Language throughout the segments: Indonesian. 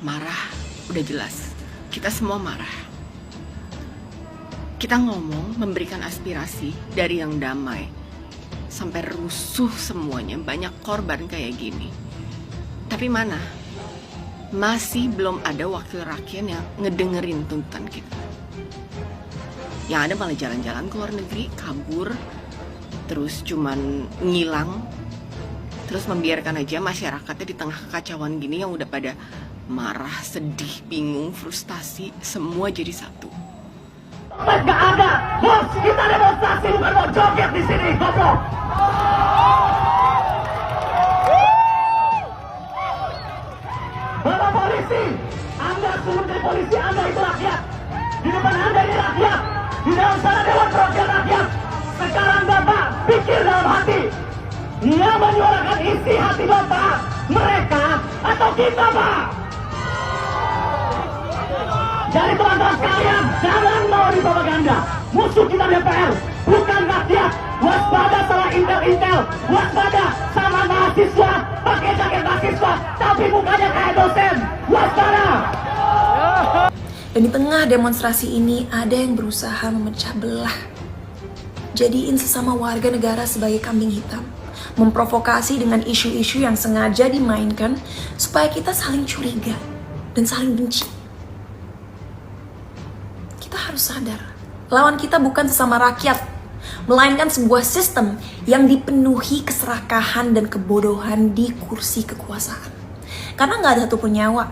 Marah, udah jelas. Kita semua marah. Kita ngomong, memberikan aspirasi dari yang damai. Sampai rusuh semuanya, banyak korban kayak gini. Tapi mana? Masih belum ada wakil rakyat yang ngedengerin tuntutan kita. Yang ada malah jalan-jalan ke luar negeri, kabur, terus cuman ngilang, terus membiarkan aja masyarakatnya di tengah kekacauan gini yang udah pada marah, sedih, bingung, frustasi, semua jadi satu. Gak ada, bos, kita demonstrasi bukan mau joget di sini, goblok. Bapak polisi, Anda sebagai polisi, Anda itu rakyat. Di depan Anda ini rakyat, di dalam sana Dewan Perwakilan Rakyat. Sekarang Bapak pikir dalam hati, yang menyuarakan isi hati Bapak, mereka atau kita, Pak? Jadi teman-teman sekalian, jangan mau dipropaganda. Musuh kita DPR, bukan rakyat. Waspada sama intel-intel, waspada sama mahasiswa, pakai jaket mahasiswa, tapi mukanya kayak dosen. Waspada. Dan di tengah demonstrasi ini ada yang berusaha memecah belah. Jadiin sesama warga negara sebagai kambing hitam. Memprovokasi dengan isu-isu yang sengaja dimainkan supaya kita saling curiga dan saling benci. Kita harus sadar, lawan kita bukan sesama rakyat, melainkan sebuah sistem yang dipenuhi keserakahan dan kebodohan di kursi kekuasaan. Karena gak ada satupun nyawa,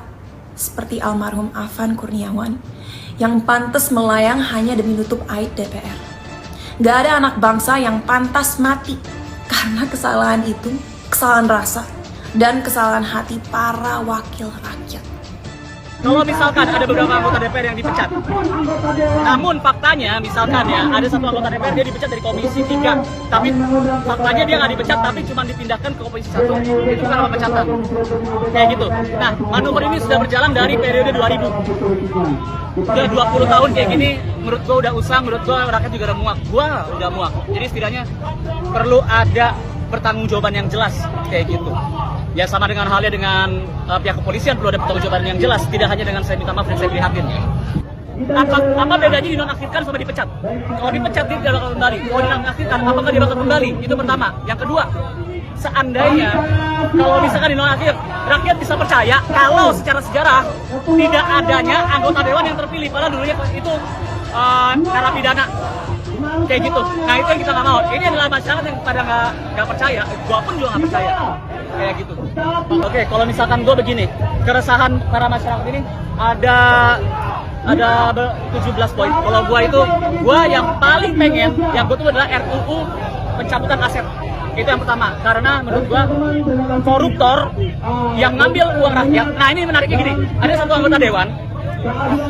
seperti almarhum Afan Kurniawan, yang pantas melayang hanya demi nutup aib DPR. Gak ada anak bangsa yang pantas mati, karena kesalahan itu, kesalahan rasa, dan kesalahan hati para wakil rakyat. Kalau misalkan ada beberapa anggota DPR yang dipecat, namun faktanya misalkan ya ada satu anggota DPR dia dipecat dari Komisi 3, tapi faktanya dia nggak dipecat tapi cuma dipindahkan ke Komisi 1, itu karena pemecatan, kayak gitu. Nah, manuver ini sudah berjalan dari periode 2000, udah 20 tahun kayak gini. Menurut gua udah usang, menurut gua rakyat juga udah muak, gua udah muak. Jadi setidaknya perlu ada pertanggungjawaban yang jelas kayak gitu. Ya sama dengan halnya dengan pihak kepolisian, perlu ada pertanggungjawaban yang jelas, tidak hanya dengan saya minta maaf dan saya prihatin. Apa bedanya dinonaktifkan sama dipecat? Kalau dipecat dia tidak bakal kembali, kalau dinonaktifkan apakah dia bakal kembali? Itu pertama. Yang kedua, seandainya kalau misalkan dinonaktif, rakyat bisa percaya kalau secara sejarah tidak adanya anggota dewan yang terpilih, padahal dulunya itu narapidana kayak gitu. Nah itu yang kita nggak mau. Ini adalah masyarakat yang pada nggak percaya. Gua pun juga nggak percaya kayak gitu. Oke, kalau misalkan gua begini, keresahan para masyarakat ini ada 17 poin. Kalau gua yang paling pengen, yang gua tuh adalah RUU pencabutan aset. Itu yang pertama, karena menurut gua koruptor yang ngambil uang rakyat. Nah ini menariknya gini, ada satu anggota dewan.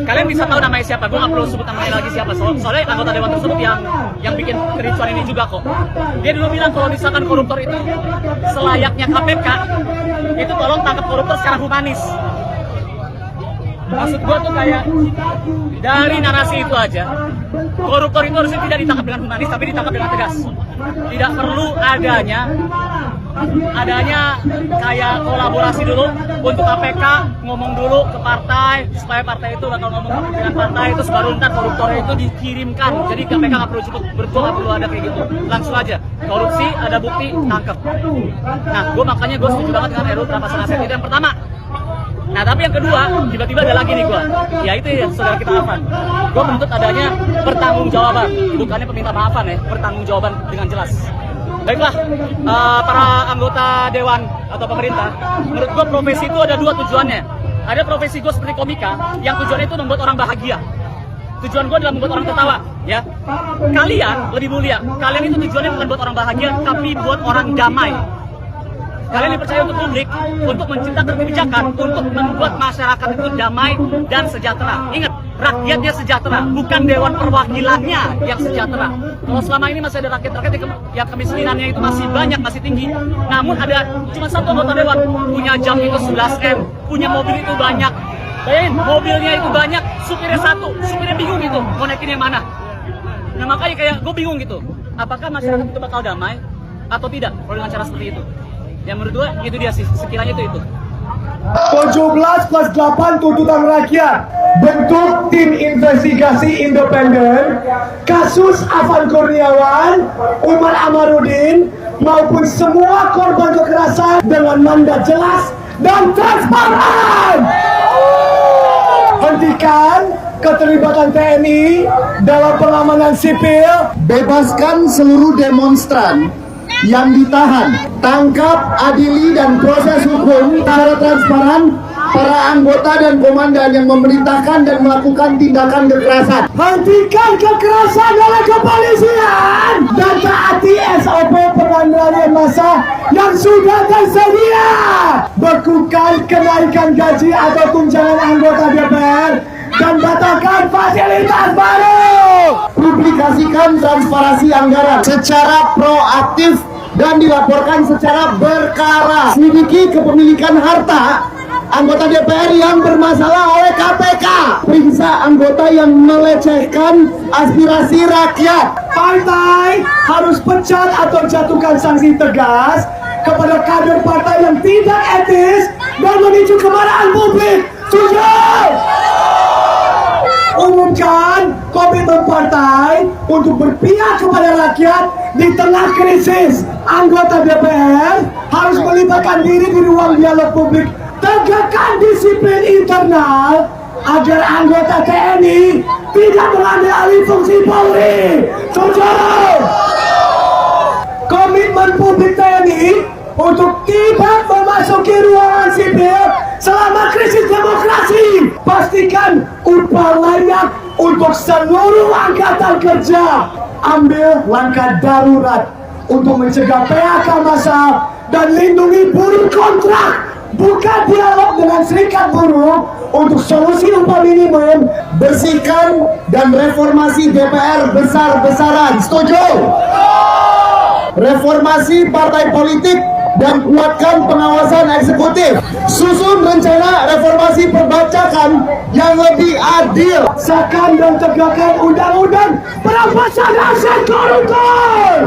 Kalian bisa tahu namanya siapa, gue gak perlu sebut namanya lagi siapa. Soalnya anggota dewan tersebut yang bikin kericuan ini juga kok. Dia dulu bilang kalau misalkan koruptor itu selayaknya KPK, itu tolong tangkap koruptor secara humanis. Maksud gue tuh kayak dari narasi itu aja, koruptor itu harusnya tidak ditangkap dengan humanis, tapi ditangkap dengan tegas. Tidak perlu adanya kayak kolaborasi dulu untuk KPK, ngomong dulu ke partai supaya partai itu bakal ngomong dengan partai, itu baru ntar koruptornya itu dikirimkan. Jadi KPK nggak perlu cepet berdua, nggak perlu ada kayak gitu, langsung aja korupsi ada bukti tangkap. Nah makanya gue setuju banget dengan RUU perampasan aset, itu yang pertama. Nah tapi yang kedua, tiba-tiba ada lagi nih gue, ya itu ya saudara kita Afan. Gue menuntut adanya pertanggungjawaban, bukannya peminta maafan ya, pertanggungjawaban dengan jelas. Baiklah, para anggota dewan atau pemerintah, menurut gue profesi itu ada dua tujuannya. Ada profesi gue seperti komika, yang tujuannya itu membuat orang bahagia. Tujuan gue adalah membuat orang tertawa, ya. Kalian lebih mulia, kalian itu tujuannya bukan buat orang bahagia, tapi buat orang damai. Kalian dipercaya untuk publik, untuk menciptakan kebijakan, untuk membuat masyarakat itu damai dan sejahtera. Ingat, rakyatnya sejahtera, bukan dewan perwakilannya yang sejahtera. Kalau selama ini masih ada rakyat-rakyat yang kemiskinannya itu masih banyak, masih tinggi, namun ada cuma satu anggota dewan, punya jam itu 11M, punya mobil itu banyak. Bayangin, mobilnya itu banyak, supirnya satu, supirnya bingung gitu, mau naikin yang mana. Nah makanya kayak gue bingung gitu, apakah masyarakat itu bakal damai atau tidak kalau dengan cara seperti itu. Ya menurut gue itu dia sih, sekiranya itu. 17 plus 8 tuntutan rakyat. Bentuk tim investigasi independen kasus Afan Kurniawan, Umar Amarudin maupun semua korban kekerasan dengan mandat jelas dan transparan. Hentikan keterlibatan TNI dalam pengamanan sipil. Bebaskan seluruh demonstran yang ditahan. Tangkap, adili, dan proses hukum secara transparan para anggota dan komandan yang memerintahkan dan melakukan tindakan kekerasan. Hentikan kekerasan oleh kepolisian dan taati SOP pengendalian massa yang sudah tersedia. Bekukan kenaikan gaji atau tunjangan anggota DPR dan batalkan fasilitas baru. Publikasikan transparansi anggaran secara proaktif dan dilaporkan secara berkala. Selidiki kepemilikan harta anggota DPR yang bermasalah oleh KPK. Periksa anggota yang melecehkan aspirasi rakyat. Partai harus pecat atau jatuhkan sanksi tegas kepada kader partai yang tidak etis dan memicu kemarahan publik. Setuju? Umumkan komitmen partai untuk berpihak kepada rakyat di tengah krisis. Anggota DPR harus melibatkan diri di ruang dialog publik. Tegakkan disiplin internal agar anggota TNI tidak mengambil alih fungsi Polri. Setuju? Komitmen publik TNI untuk tidak memasuki ruangan sipil selama krisis demokrasi. Pastikan upah layak untuk seluruh angkatan kerja. Ambil langkah darurat untuk mencegah PHK massal dan lindungi buruh kontrak. Buka dialog dengan serikat buruh untuk solusi upah minimum. Bersihkan dan reformasi DPR besar-besaran. Setuju? Reformasi partai politik dan kuatkan pengawasan eksekutif. Susun rencana reformasi perbajakan yang lebih adil. Sahkan dan tegakkan undang-undang perampasan aset koruptor.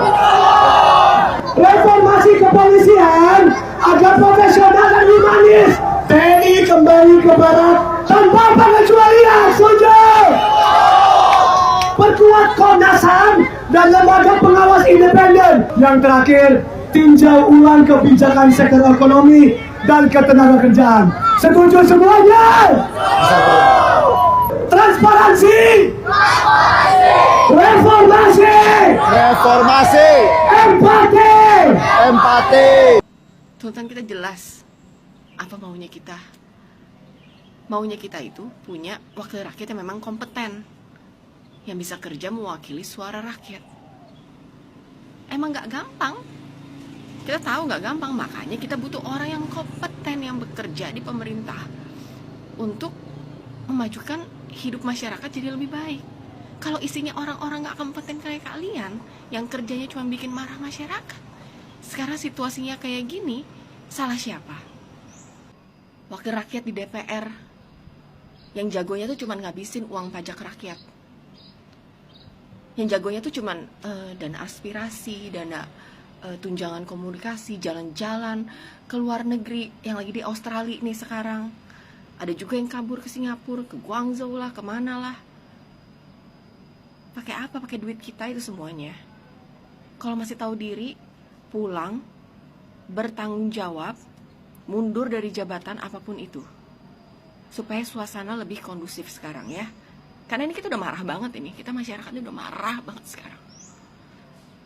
Reformasi kepolisian agar profesional dan humanis. TNI kembali ke barat tanpa pengecualian. Setuju? Perkuat Komnasan dan lembaga pengawas independen. Yang terakhir, tinjau ulang kebijakan sektor ekonomi dan ketenagakerjaan. Setuju semuanya? Transparansi. Reformasi. Empati. Tuntutan kita jelas. Apa maunya kita? Maunya kita itu punya wakil rakyat yang memang kompeten, yang bisa kerja mewakili suara rakyat. Emang gak gampang. Kita tahu gak gampang, makanya kita butuh orang yang kompeten yang bekerja di pemerintah untuk memajukan hidup masyarakat jadi lebih baik. Kalau isinya orang-orang gak kompeten kayak kalian, yang kerjanya cuma bikin marah masyarakat, sekarang situasinya kayak gini, salah siapa? Wakil rakyat di DPR yang jagonya tuh cuma ngabisin uang pajak rakyat, yang jagonya tuh cuma dana aspirasi, dana tunjangan komunikasi, jalan-jalan ke luar negeri, yang lagi di Australia nih sekarang. Ada juga yang kabur ke Singapura, ke Guangzhou lah, kemana lah. Pakai apa? Pakai duit kita itu semuanya. Kalau masih tahu diri, pulang, bertanggung jawab, mundur dari jabatan apapun itu, supaya suasana lebih kondusif sekarang ya. Karena ini kita udah marah banget ini, kita masyarakatnya udah marah banget sekarang.